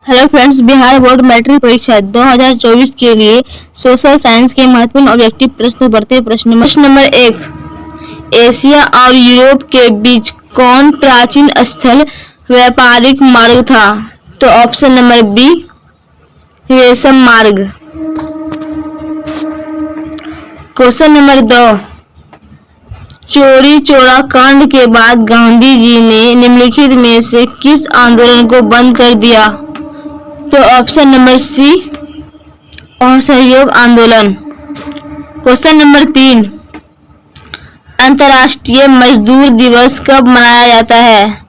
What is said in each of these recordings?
Hello friends, Bihar board matric परीक्षा 2024 के लिए सोशल साइंस के महत्वपूर्ण ऑब्जेक्टिव प्रश्न बढ़ते प्रश्न नंबर 1। एशिया और यूरोप के बीच कौन प्राचीन स्थल व्यापारिक मार्ग था? तो ऑप्शन नंबर बी, रेशम मार्ग। Question number 2। चौरी चौरा कांड के बाद गांधी जी ने निम्नलिखित में से किस आंदोलन को बंद कर दिया? तो ऑप्शन नंबर सी, असहयोग आंदोलन। Question number 3। अंतर्राष्ट्रीय मजदूर दिवस कब मनाया जाता है?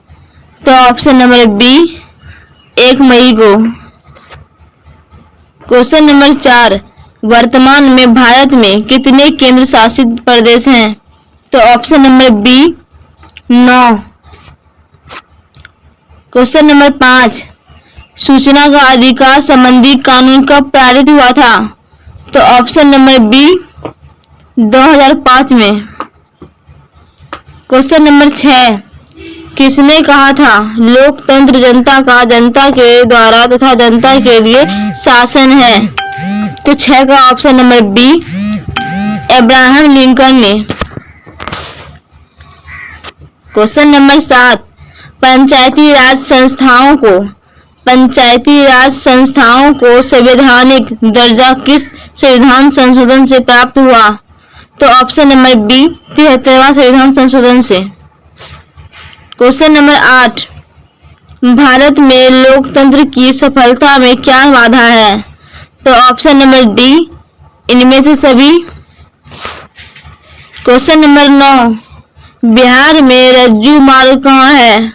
तो ऑप्शन नंबर बी, 1 मई को। Question number 4। वर्तमान में भारत में कितने केंद्र शासित प्रदेश हैं? तो option number B, 9। Question number 5। सूचना का अधिकार संबंधी कानून कब पारित हुआ था? तो ऑप्शन नंबर बी, 2005 में। Question number 6। किसने कहा था लोकतंत्र जनता का जनता के द्वारा तथा जनता के लिए शासन है? तो 6 का option number B, Abraham Lincoln ने। Question number 7। पंचायती राज संस्थाओं को संवैधानिक दर्जा किस संविधान संशोधन से प्राप्त हुआ? तो ऑप्शन नंबर बी, 73वां संविधान संशोधन से। Question number 8। भारत में लोकतंत्र की सफलता में क्या बाधा है? तो ऑप्शन नंबर डी, इनमें से सभी। Question number 9। बिहार में रज्जू मार्ग कहाँ है?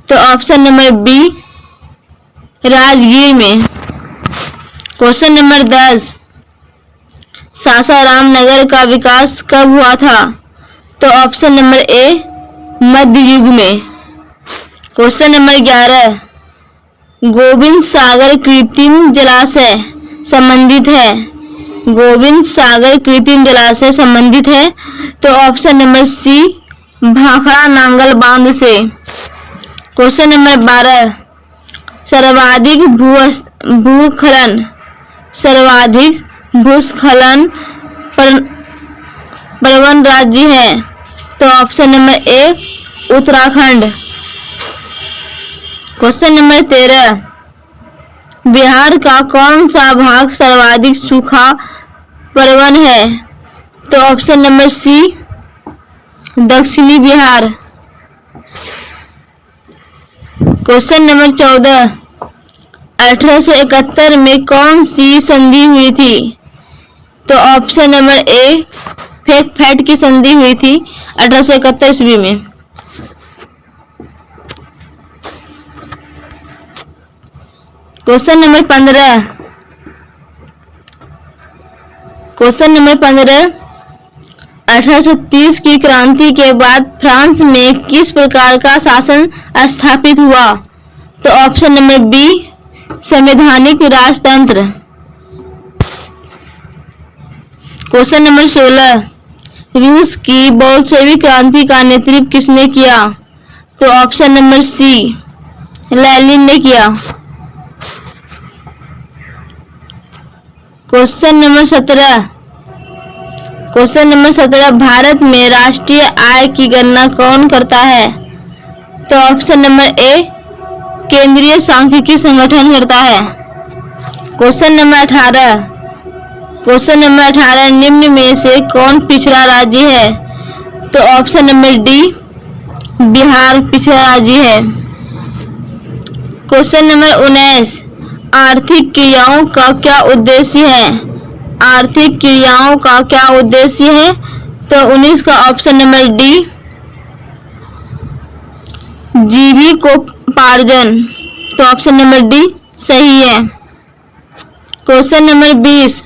तो ऑप्शन नंबर बी, राजगीर में। Question number 10। सासाराम नगर का विकास कब हुआ था? तो ऑप्शन नंबर ए, मध्य युग में। Question number 11। गोविंद सागर कृत्रिम जलाशय संबंधित है? गोविंद सागर कृत्रिम जलाशय संबंधित है तो option number C, Bhakra Nangal बांध से। Question number 12। सर्वाधिक भूस्खलन प्रवण राज्य है? तो option number A, Uttarakhand. Question number 13। बिहार का कौन सा भाग सर्वाधिक सूखा प्रवण है? तो ऑप्शन नंबर सी, दक्षिणी बिहार। Question number 14। 1871 में कौन सी संधि हुई थी? तो ऑप्शन नंबर ए, फेक-फैट की संधि हुई थी 1871 ईस्वी में। Question number 15। Question number 15। 1830 की क्रांति के बाद फ्रांस में किस प्रकार का शासन स्थापित हुआ? तो ऑप्शन नंबर बी, संवैधानिक राजतंत्र। Question number 16। रूस की बोल्शेविक क्रांति का नेतृत्व किसने किया? तो ऑप्शन नंबर सी, लेनिन ने किया। Question number 17। Question number 17। Bharat में राष्ट्रीय आय की गणना कौन करता है? तो ऑप्शन नंबर ए, केंद्रीय सांख्यिकी संगठन करता है। Question number 18। Question number 18। निम्न में से कौन पिछड़ा राज्य है? तो ऑप्शन नंबर डी, बिहार पिछड़ा राज्य है। Question number 19। आर्थिक क्रियाओं का क्या उद्देश्य है? आर्थिक क्रियाओं का क्या उद्देश्य है? तो 19 का ऑप्शन नंबर डी, जीविकोपार्जन। तो ऑप्शन नंबर डी सही है। Question number 20।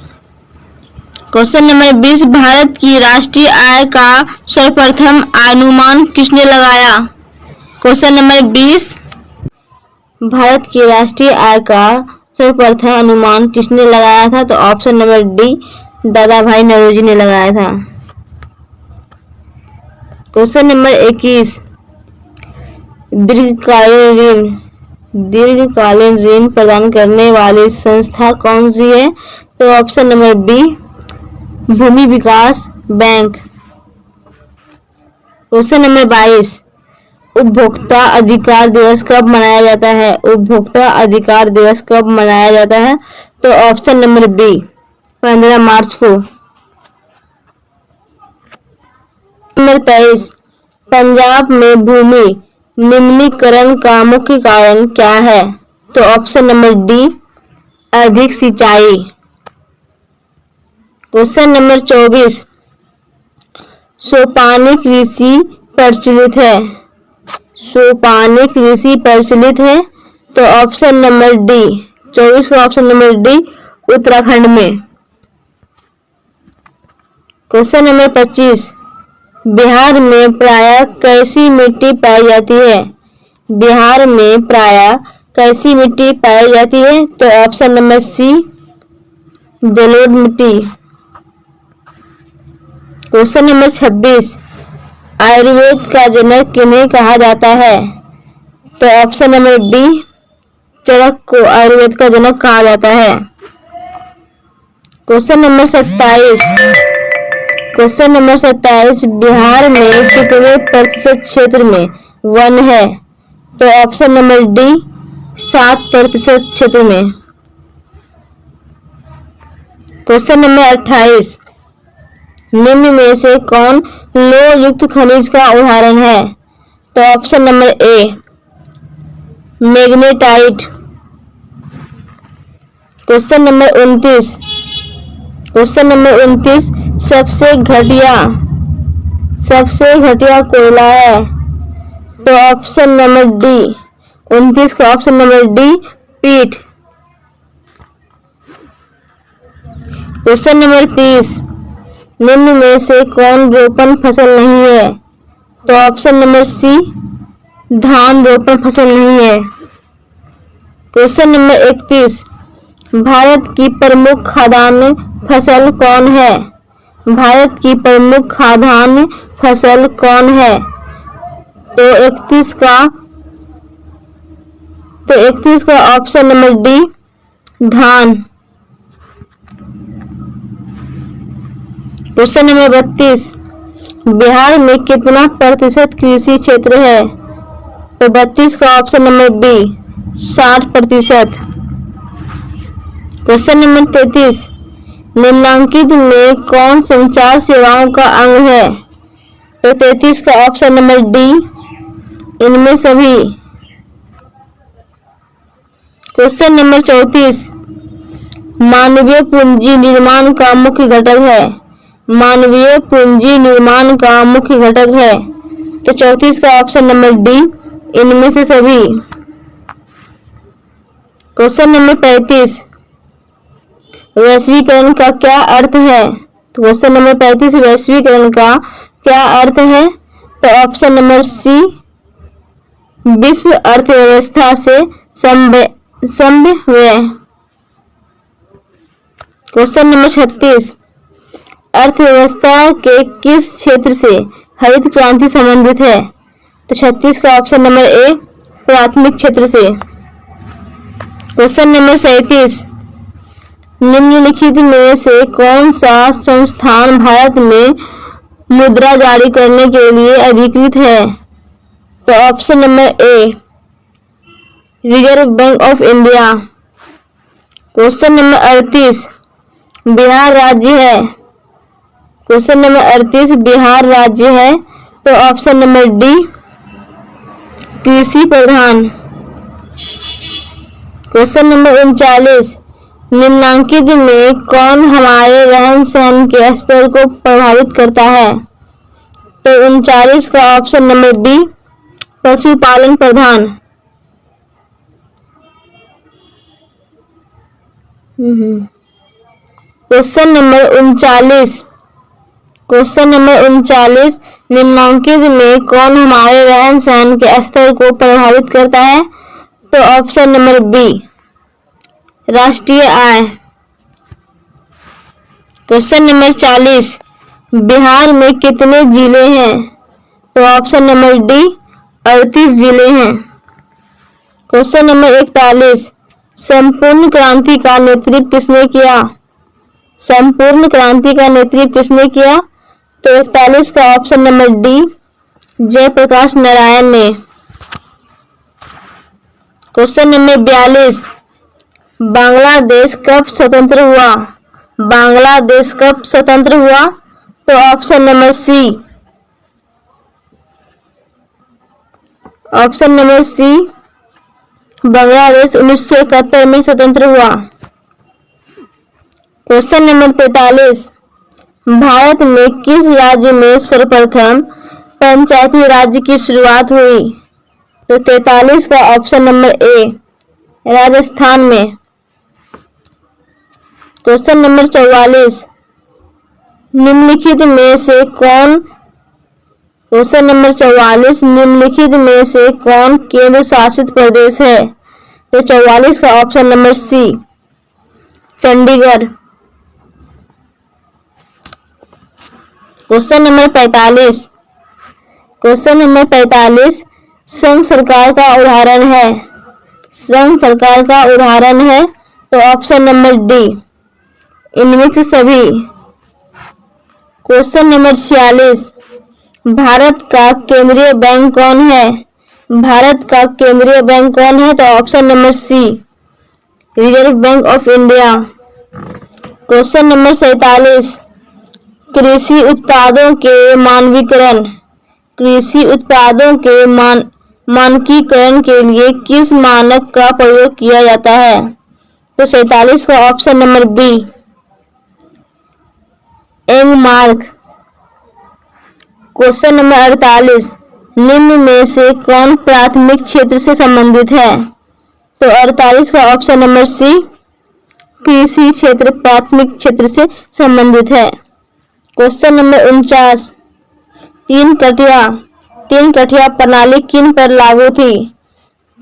Question number 20। Bharat की राष्ट्रीय आय का सर्वप्रथम अनुमान किसने लगाया? Question number 20। भारत की राष्ट्रीय आय का सर्वप्रथम अनुमान किसने लगाया था? तो ऑप्शन नंबर डी, दादा भाई नौरोजी ने लगाया था। Question number 21। दीर्घकालीन ऋण दीर्घकालीन ऋण प्रदान करने वाली संस्था कौन सी है? तो ऑप्शन नंबर बी, भूमि विकास बैंक। क्वेश्चन नंबर 22, उपभोक्ता अधिकार दिवस कब मनाया जाता है? उपभोक्ता अधिकार दिवस कब मनाया जाता है? तो ऑप्शन नंबर बी, 15 मार्च को। नंबर 23, पंजाब में भूमि निम्नीकरण का मुख्य कारण क्या है? तो ऑप्शन नंबर डी, अधिक सिंचाई। क्वेश्चन नंबर 24, सोपानी कृषि प्रचलित है? सोपानी कृषि प्रचलित है? तो ऑप्शन नंबर डी, 24 का ऑप्शन नंबर डी, उत्तराखंड में। क्वेश्चन नंबर 25, बिहार में प्रायः कैसी मिट्टी पाई जाती है? बिहार में प्रायः कैसी मिट्टी पाई जाती है? तो ऑप्शन नंबर सी, जलोढ़ मिट्टी। क्वेश्चन नंबर 26, आयुर्वेद का जनक किन्हें कहा जाता है? तो ऑप्शन नंबर डी, चरक को आयुर्वेद का जनक कहा जाता है। Question number 27, question number 27, Bihar में कितने प्रतिशत क्षेत्र में वन है? तो ऑप्शन नंबर डी, 7% क्षेत्र में। क्वेश्चन नंबर 28, निम्न में से कौन लोह युक्त खनिज का उदाहरण है? तो ऑप्शन नंबर ए, magnetite. Question number 29, question number 29, सबसे घटिया कोयला है? तो ऑप्शन नंबर डी, 29 का ऑप्शन नंबर डी, पीट। क्वेश्चन नंबर 30, निम्न में से कौन रोपण फसल नहीं है? तो ऑप्शन नंबर सी, धान रोपण फसल नहीं है। क्वेश्चन नंबर 31, भारत की प्रमुख खाद्यान्न फसल कौन है? भारत की प्रमुख खाद्यान्न फसल कौन है? तो 31 का ऑप्शन नंबर डी, धान। क्वेश्चन नंबर 32, बिहार में कितना प्रतिशत कृषि क्षेत्र है? तो 32 का option number B, 60%। Question number 33, निम्नलिखित में कौन संचार सेवाओं का अंग है? तो 33 का ऑप्शन नंबर डी, इनमें सभी। क्वेश्चन नंबर 34, मानवीय पूंजी निर्माण का मुख्य घटक है? मानवीय पूंजी निर्माण का मुख्य घटक है? तो 34 का ऑप्शन नंबर डी, इनमें से सभी। क्वेश्चन नंबर 35, वैश्वीकरण का क्या अर्थ है? तो क्वेश्चन नंबर 35, वैश्वीकरण का क्या अर्थ है? तो ऑप्शन नंबर सी, विश्व अर्थव्यवस्था से समन्वय। क्वेश्चन नंबर 36, अर्थव्यवस्था के किस क्षेत्र से हरित क्रांति संबंधित है? तो 36 का ऑप्शन नंबर ए, प्राथमिक क्षेत्र से। क्वेश्चन नंबर 37, निम्नलिखित में से कौन सा संस्थान भारत में मुद्रा जारी करने के लिए अधिकृत है? तो option number A, reserve bank of India. Question number 38, Bihar राज्य है? क्वेश्चन नंबर 38, बिहार राज्य है? तो ऑप्शन नंबर डी, कृषि प्रधान। क्वेश्चन नंबर 39, निम्नलिखित में कौन हमारे रहन सहन के स्तर को प्रभावित करता है? तो 39 का ऑप्शन नंबर डी, पशुपालन प्रधान। क्वेश्चन नंबर 39, क्वेश्चन नंबर 39, निम्नलिखित में कौन हमारे रहन सहन के स्तर को प्रभावित करता है? तो ऑप्शन नंबर बी, राष्ट्रीय आय। क्वेश्चन नंबर 40, बिहार में कितने जिले हैं? तो ऑप्शन नंबर डी, 38 जिले हैं। क्वेश्चन नंबर 41, संपूर्ण क्रांति का नेतृत्व किसने किया? संपूर्ण क्रांति का नेतृत्व किसने किया? तो 41 का option number D, Jayaprakash Narayan ने। क्वेश्चन नंबर 42, बांग्लादेश कब स्वतंत्र हुआ? बांग्लादेश कब स्वतंत्र हुआ? तो option number C, option number C, Bangladesh 1971 में स्वतंत्र हुआ। क्वेश्चन नंबर 43, भारत में किस राज्य में सर्वप्रथम पंचायती राज की शुरुआत हुई? तो 43 का ऑप्शन नंबर ए, राजस्थान में। क्वेश्चन नंबर 44, निम्नलिखित में से कौन क्वेश्चन नंबर 44, निम्नलिखित में से कौन केंद्र शासित प्रदेश है? तो 44 का option number C, Chandigarh. Question number 45, question number 45, संघ सरकार का उदाहरण है। संघ सरकार का उदाहरण है तो ऑप्शन नंबर डी, इनमें से सभी। क्वेश्चन नंबर 46, भारत का केंद्रीय बैंक कौन है? भारत का केंद्रीय बैंक कौन है? तो option number C, reserve bank of India. Question number 47, कृषि उत्पादों के मानकीकरण, कृषि उत्पादों के मानकीकरण के लिए किस मानक का प्रयोग किया जाता है? तो 47 का option number B, Agmark. Question number 48, निम्न में से कौन प्राथमिक क्षेत्र से संबंधित है? तो 48 का ऑप्शन नंबर सी, कृषि क्षेत्र प्राथमिक क्षेत्र से संबंधित है। क्वेश्चन नंबर 49, तीन कटिया प्रणाली किन पर लागू थी?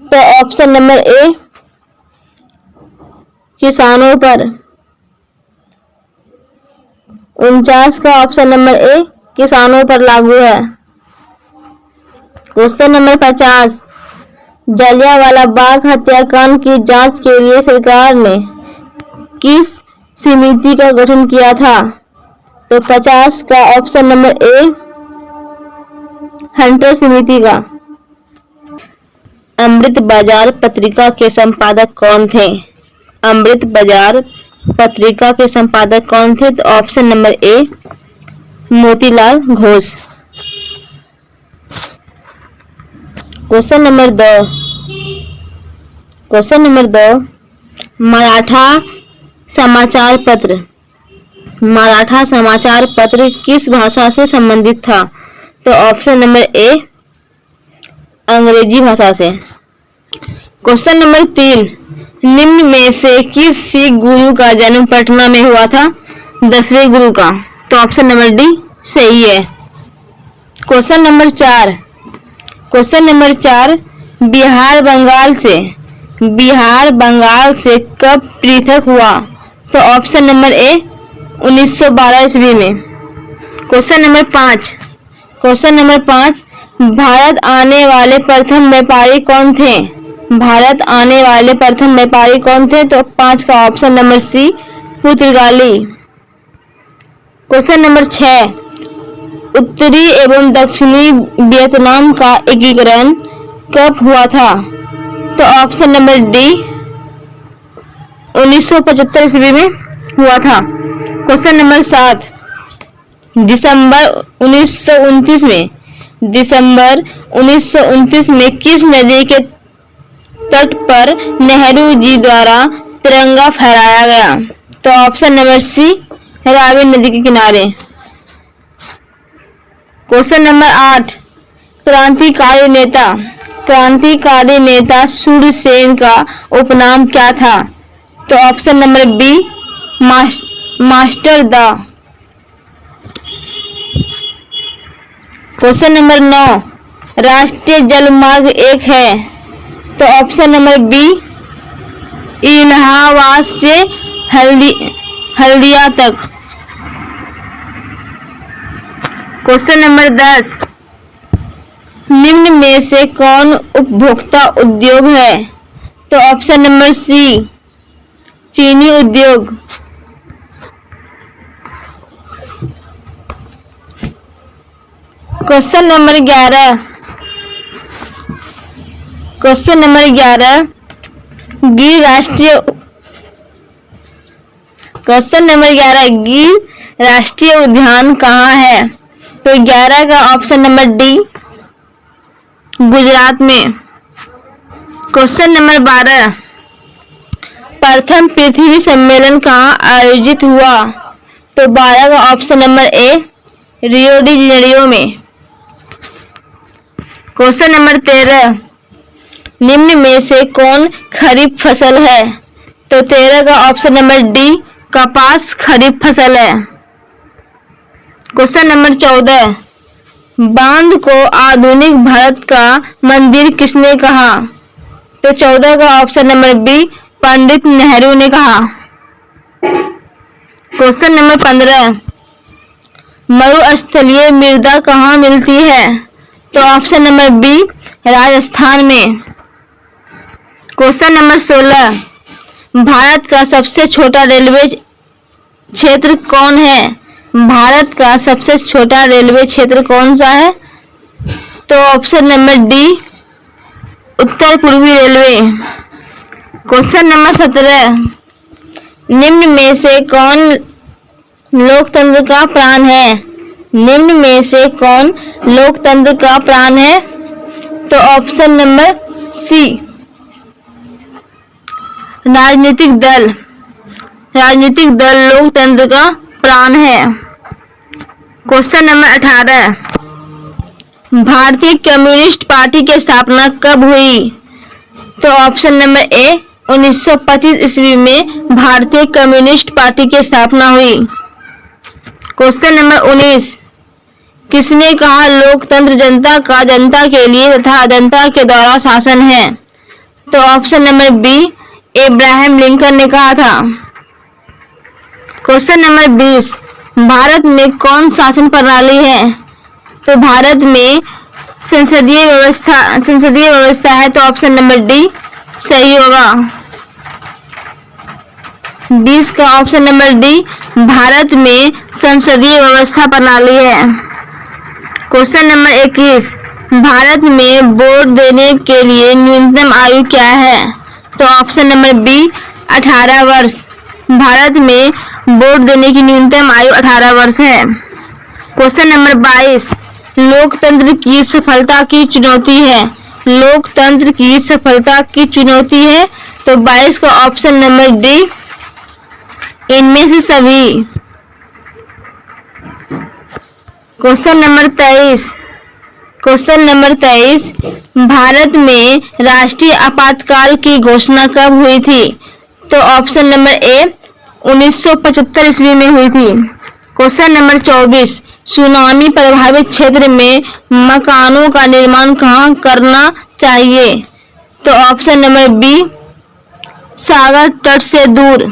तो ऑप्शन नंबर ए, किसानों पर। 49 का ऑप्शन नंबर ए, किसानों पर लागू है। क्वेश्चन नंबर 50, जलियांवाला बाग हत्याकांड की जांच के लिए सरकार ने किस समिति का गठन किया था? तो 50 का ऑप्शन नंबर ए, हंटर समिति का। अमृत बाजार पत्रिका के संपादक कौन थे? अमृत बाजार पत्रिका के संपादक कौन थे? तो ऑप्शन नंबर ए, Motilal Ghosh. Question number 2, question number 2, Maratha समाचार पत्र, मराठा समाचार पत्र किस भाषा से संबंधित था? तो ऑप्शन नंबर ए, अंग्रेजी भाषा से। क्वेश्चन नंबर 3, निम्न में से किस सिख गुरु का जन्म पटना में हुआ था? 10वें गुरु का। तो ऑप्शन नंबर डी सही है। Question number 4, question number 4, Bihar Bengal से कब पृथक हुआ? तो ऑप्शन नंबर ए, 1912 ईस्वी में। Question number 5, question number 5, Bharat आने वाले प्रथम व्यापारी कौन थे? भारत आने वाले प्रथम व्यापारी कौन थे? तो 5 का ऑप्शन नंबर सी, पुर्तगाली। क्वेश्चन नंबर 6, उत्तरी एवं दक्षिणी वियतनाम का एकीकरण कब हुआ था? तो ऑप्शन नंबर डी, 1975 ईस्वी में हुआ था। क्वेश्चन नंबर 7, दिसंबर 1929 में, दिसंबर 1929 में किस नदी के तट पर नेहरू जी द्वारा तिरंगा फहराया गया? तो ऑप्शन नंबर सी, रावी नदी के किनारे। क्वेश्चन नंबर 8, क्रांतिकारी नेता सूर्यसेन का उपनाम क्या था? तो ऑप्शन नंबर बी, मास्टर दा। क्वेश्चन नंबर 9, राष्ट्रीय जलमार्ग 1 है। तो ऑप्शन नंबर बी, इलाहाबाद से हल्दिया तक। क्वेश्चन नंबर 10, निम्न में से कौन उपभोक्ता उद्योग है? तो ऑप्शन नंबर सी चीनी उद्योग। क्वेश्चन नंबर 11 गिर राष्ट्रीय उद्यान कहाँ है? तो 11 का ऑप्शन नंबर डी गुजरात में। क्वेश्चन नंबर 12 प्रथम पृथ्वी सम्मेलन कहाँ आयोजित हुआ? तो 12 का ऑप्शन नंबर ए रियो डी जेनेरियो में। क्वेश्चन नंबर 13 निम्न में से कौन खरीफ फसल है? तो 13 का ऑप्शन नंबर डी कपास खरीफ फसल है। क्वेश्चन नंबर 14 बांध को आधुनिक भारत का मंदिर किसने कहा? तो 14 का option number B Pandit Nehru ने कहा। क्वेश्चन नंबर 15 मरुस्थलीय मृदा कहाँ मिलती है? तो ऑप्शन नंबर बी राजस्थान में। क्वेश्चन नंबर 16 भारत का सबसे छोटा रेलवे क्षेत्र कौन है? भारत का सबसे छोटा रेलवे क्षेत्र कौन सा है? तो ऑप्शन नंबर डी उत्तर पूर्वी रेलवे। क्वेश्चन नंबर 17 निम्न में से कौन लोकतंत्र का प्राण है? निम्न में से कौन लोकतंत्र का प्राण है? तो ऑप्शन नंबर सी राजनीतिक दल लोकतंत्र का प्राण है। क्वेश्चन नंबर 18 भारतीय कम्युनिस्ट पार्टी की स्थापना कब हुई? तो ऑप्शन नंबर ए 1925 ईस्वी में भारतीय कम्युनिस्ट पार्टी की स्थापना हुई। क्वेश्चन नंबर 19 किसने कहा लोकतंत्र जनता का जनता के लिए तथा जनता के द्वारा शासन है? तो option number B Abraham Lincoln ने कहा था। क्वेश्चन नंबर 20 भारत में कौन शासन प्रणाली है? तो भारत में संसदीय व्यवस्था है। तो ऑप्शन नंबर डी सही होगा। 20 का ऑप्शन नंबर डी भारत में संसदीय व्यवस्था प्रणाली है। क्वेश्चन नंबर 21 भारत में वोट देने के लिए न्यूनतम आयु क्या है? तो ऑप्शन नंबर बी 18 वर्ष। भारत में वोट देने की न्यूनतम आयु 18 वर्ष है। क्वेश्चन नंबर 22 लोकतंत्र की सफलता की चुनौती है। लोकतंत्र की सफलता की चुनौती है। तो 22 का ऑप्शन नंबर डी इनमें से सभी। क्वेश्चन नंबर 23 भारत में राष्ट्रीय आपातकाल की घोषणा कब हुई थी? तो ऑप्शन नंबर ए 1975 ईस्वी में हुई थी। क्वेश्चन नंबर 24 सुनामी प्रभावित क्षेत्र में मकानों का निर्माण कहाँ करना चाहिए? तो ऑप्शन नंबर बी सागर तट से दूर।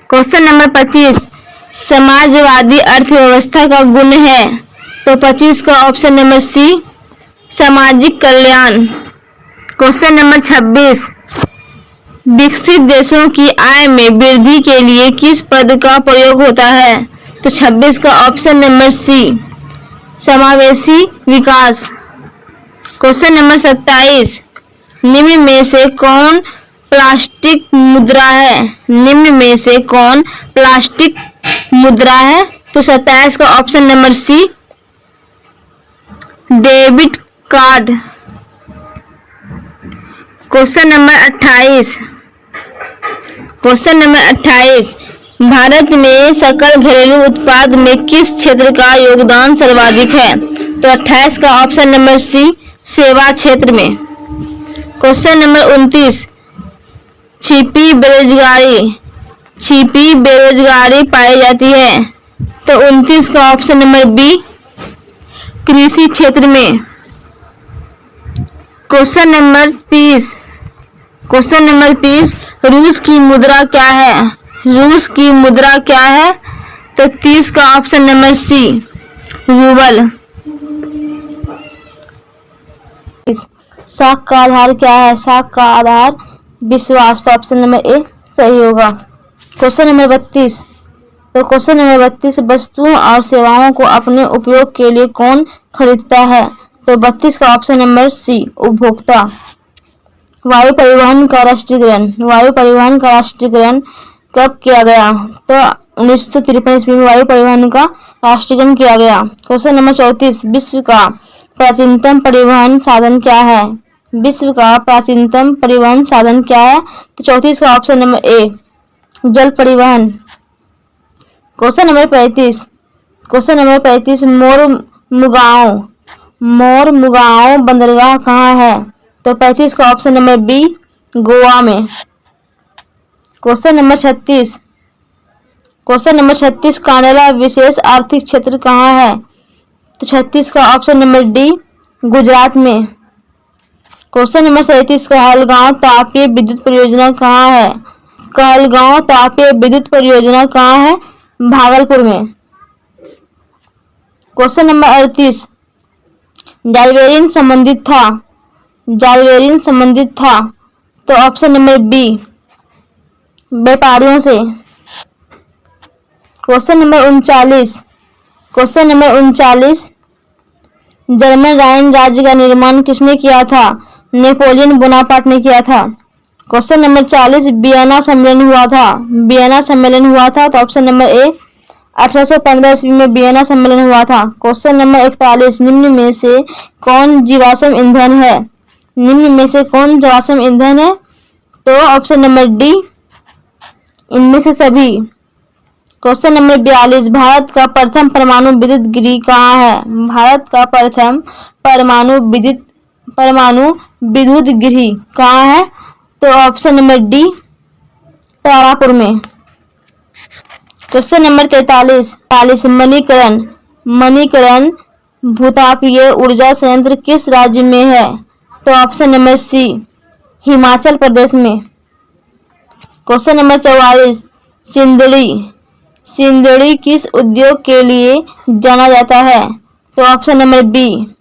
क्वेश्चन नंबर 25 समाजवादी अर्थव्यवस्था का गुण है। तो 25 का ऑप्शन नंबर सी सामाजिक कल्याण। क्वेश्चन नंबर 26 विकसित देशों की आय में वृद्धि के लिए किस पद का प्रयोग होता है? तो 26 का ऑप्शन नंबर सी समावेशी विकास। क्वेश्चन नंबर 27 निम्न में से कौन प्लास्टिक मुद्रा है? निम्न में से कौन प्लास्टिक मुद्रा है? तो 27 का option number C debit card. Question number 28 Bharat में सकल घरेलू उत्पाद में किस क्षेत्र का योगदान सर्वाधिक है? तो 28 का ऑप्शन नंबर सी सेवा क्षेत्र में। क्वेश्चन नंबर 29 छिपी बेरोजगारी पाई जाती है। तो 29 का ऑप्शन नंबर बी कृषि क्षेत्र में। क्वेश्चन नंबर 30 रूस की मुद्रा क्या है? रूस की मुद्रा क्या है? तो 30 का ऑप्शन नंबर सी रूबल। साख का आधार क्या है? साख का आधार विश्वास। तो ऑप्शन नंबर ए सही होगा। Question number 32। तो क्वेश्चन नंबर 32, वस्तुओं और सेवाओं को अपने उपयोग के लिए कौन खरीदता है? तो 32 का ऑप्शन नंबर सी उपभोक्ता। वायु परिवहन का राष्ट्रीयकरण, वायु परिवहन का राष्ट्रीयकरण कब किया गया? तो 1953 ईस्वी में वायु परिवहन का राष्ट्रीयकरण किया गया। क्वेश्चन नंबर 34, विश्व का प्राचीनतम परिवहन साधन क्या है? विश्व का प्राचीनतम परिवहन साधन क्या है? तो 34 का ऑप्शन नंबर ए जल परिवहन। Question number 35। क्वेश्चन नंबर 35, मोर मुगाओ बंदरगाह कहाँ है? तो 35 का ऑप्शन नंबर बी गोवा में। Question number 36। Question number 36, Kandla विशेष आर्थिक क्षेत्र कहाँ है? तो 36 का ऑप्शन नंबर डी गुजरात में। क्वेश्चन नंबर 37, कहलगांव तापीय विद्युत परियोजना कहाँ है? कहलगांव तापीय विद्युत परियोजना कहाँ है? भागलपुर में। क्वेश्चन नंबर 38, जारवेरिन संबंधित था। तो ऑप्शन नंबर बी व्यापारियों से। Question number 39। Question number 39, German Rhine राज्य का निर्माण किसने किया था? नेपोलियन बोनापार्ट ने किया था। क्वेश्चन नंबर 40, वियना सम्मेलन हुआ था। वियना सम्मेलन हुआ था। तो ऑप्शन नंबर ए 1815 ईस्वी में वियना सम्मेलन हुआ था। क्वेश्चन नंबर 41, निम्न में से कौन जीवाश्म ईंधन है? निम्न में से कौन जीवाश्म ईंधन है? तो ऑप्शन नंबर डी इनमें से सभी। क्वेश्चन नंबर 42, भारत का प्रथम परमाणु विद्युत गृह कहाँ है? भारत का प्रथम परमाणु विद्युत गृह कहाँ है? तो ऑप्शन नंबर डी तारापुर में। क्वेश्चन नंबर 43, मणिकरण भूतापीय ऊर्जा संयंत्र किस राज्य में है? तो ऑप्शन नंबर सी हिमाचल प्रदेश में। क्वेश्चन नंबर 44, सिंदड़ी किस उद्योग के लिए जाना जाता है? तो ऑप्शन नंबर बी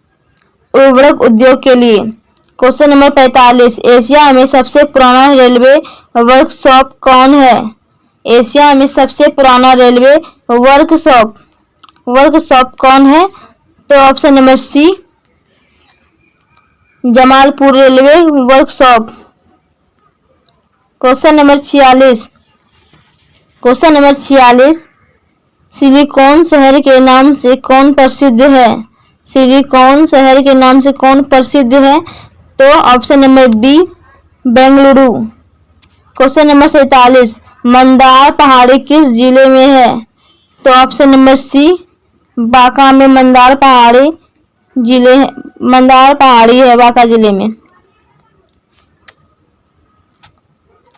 उर्वरक उद्योग के लिए। क्वेश्चन नंबर 45, एशिया में सबसे पुराना रेलवे वर्कशॉप कौन है? एशिया में सबसे पुराना रेलवे वर्कशॉप कौन है? तो option number C Jamalpur railway workshop. Question number 46। Question number 46, silicon शहर के नाम से कौन प्रसिद्ध है? सिलिकॉन शहर के नाम से कौन प्रसिद्ध है? तो option number B Bengaluru. Question number 47, Mandar पहाड़ी किस जिले में है? तो ऑप्शन नंबर सी बांका में मंदार पहाड़ी है बांका जिले में।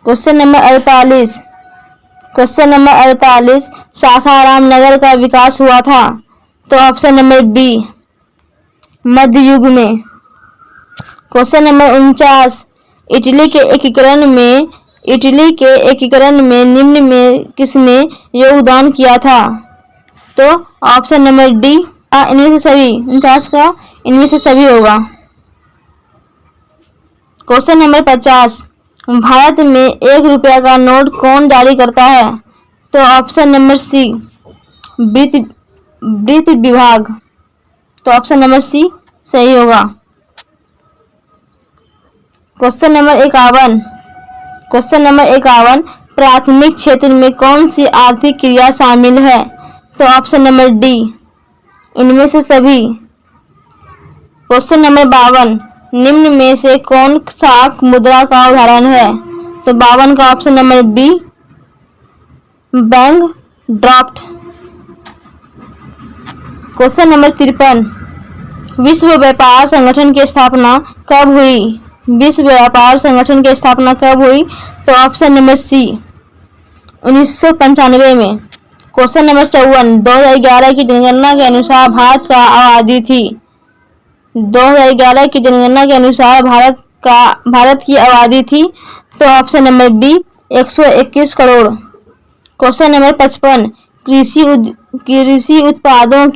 Question number 48। Question number 48, Sasaram नगर का विकास हुआ था। तो ऑप्शन नंबर बी मध्य युग में। क्वेश्चन नंबर 49, इटली के एकीकरण में निम्न में किसने योगदान किया था? तो ऑप्शन नंबर डी इनमें से सभी। 49 का इनमें से सभी होगा। क्वेश्चन नंबर 50, भारत में 1 रुपया का नोट कौन जारी करता है? तो ऑप्शन नंबर सी वित्त विभाग। तो ऑप्शन नंबर सी सही होगा। Question number 51। क्वेश्चन नंबर 51, प्राथमिक क्षेत्र में कौन सी आर्थिक क्रिया शामिल है? तो ऑप्शन नंबर डी इनमें से सभी। क्वेश्चन नंबर 52, निम्न में से कौन शाक मुद्रा का उदाहरण है? तो 52 का option number B bank draft. Question number 53, विश्व व्यापार संगठन की स्थापना कब हुई? विश्व व्यापार संगठन की स्थापना कब हुई? तो ऑप्शन नंबर सी 1995 में। क्वेश्चन नंबर 54, 2011 की जनगणना के अनुसार भारत का आबादी थी। 2011 की जनगणना के अनुसार भारत की आबादी थी। तो option number B 121 crore. Question number 55, कृषि उत्पादों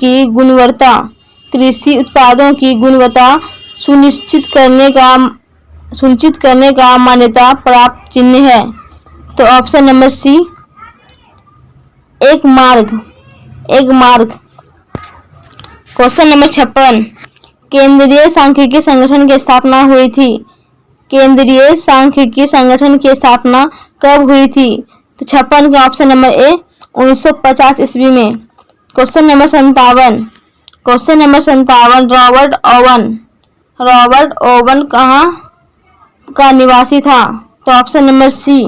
की गुणवत्ता सुनिश्चित करने का मान्यता प्राप्त चिन्ह है? तो ऑप्शन नंबर सी, एक मार्ग। क्वेश्चन नंबर 56, केंद्रीय सांख्यिकी संगठन की स्थापना हुई थी? केंद्रीय सांख्यिकी संगठन की स्थापना कब हुई थी? तो 56 का ऑप्शन नंबर ए 1950 ईस्वी में। क्वेश्चन नंबर 57, रॉबर्ट ओवन कहाँ का निवासी था? तो ऑप्शन नंबर सी,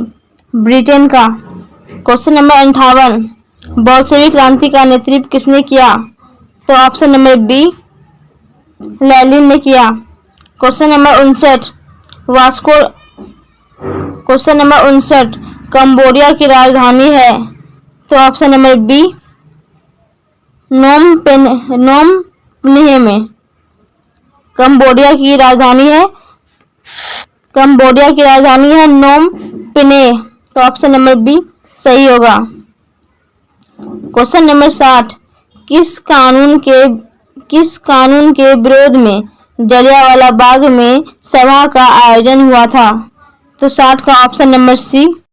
ब्रिटेन का। क्वेश्चन नंबर 58, बोल्शेविक क्रांति का नेतृत्व किसने किया? तो ऑप्शन नंबर बी, लेनिन ने किया। क्वेश्चन नंबर 59, कंबोडिया की राजधानी है? तो ऑप्शन नंबर बी, नोम पेन्हे में। कंबोडिया की राजधानी है नोम पेन्हे। तो ऑप्शन नंबर बी सही होगा। क्वेश्चन नंबर 60, किस कानून के विरोध में जलियांवाला बाग में सभा का आयोजन हुआ था? तो 60 का ऑप्शन नंबर सी,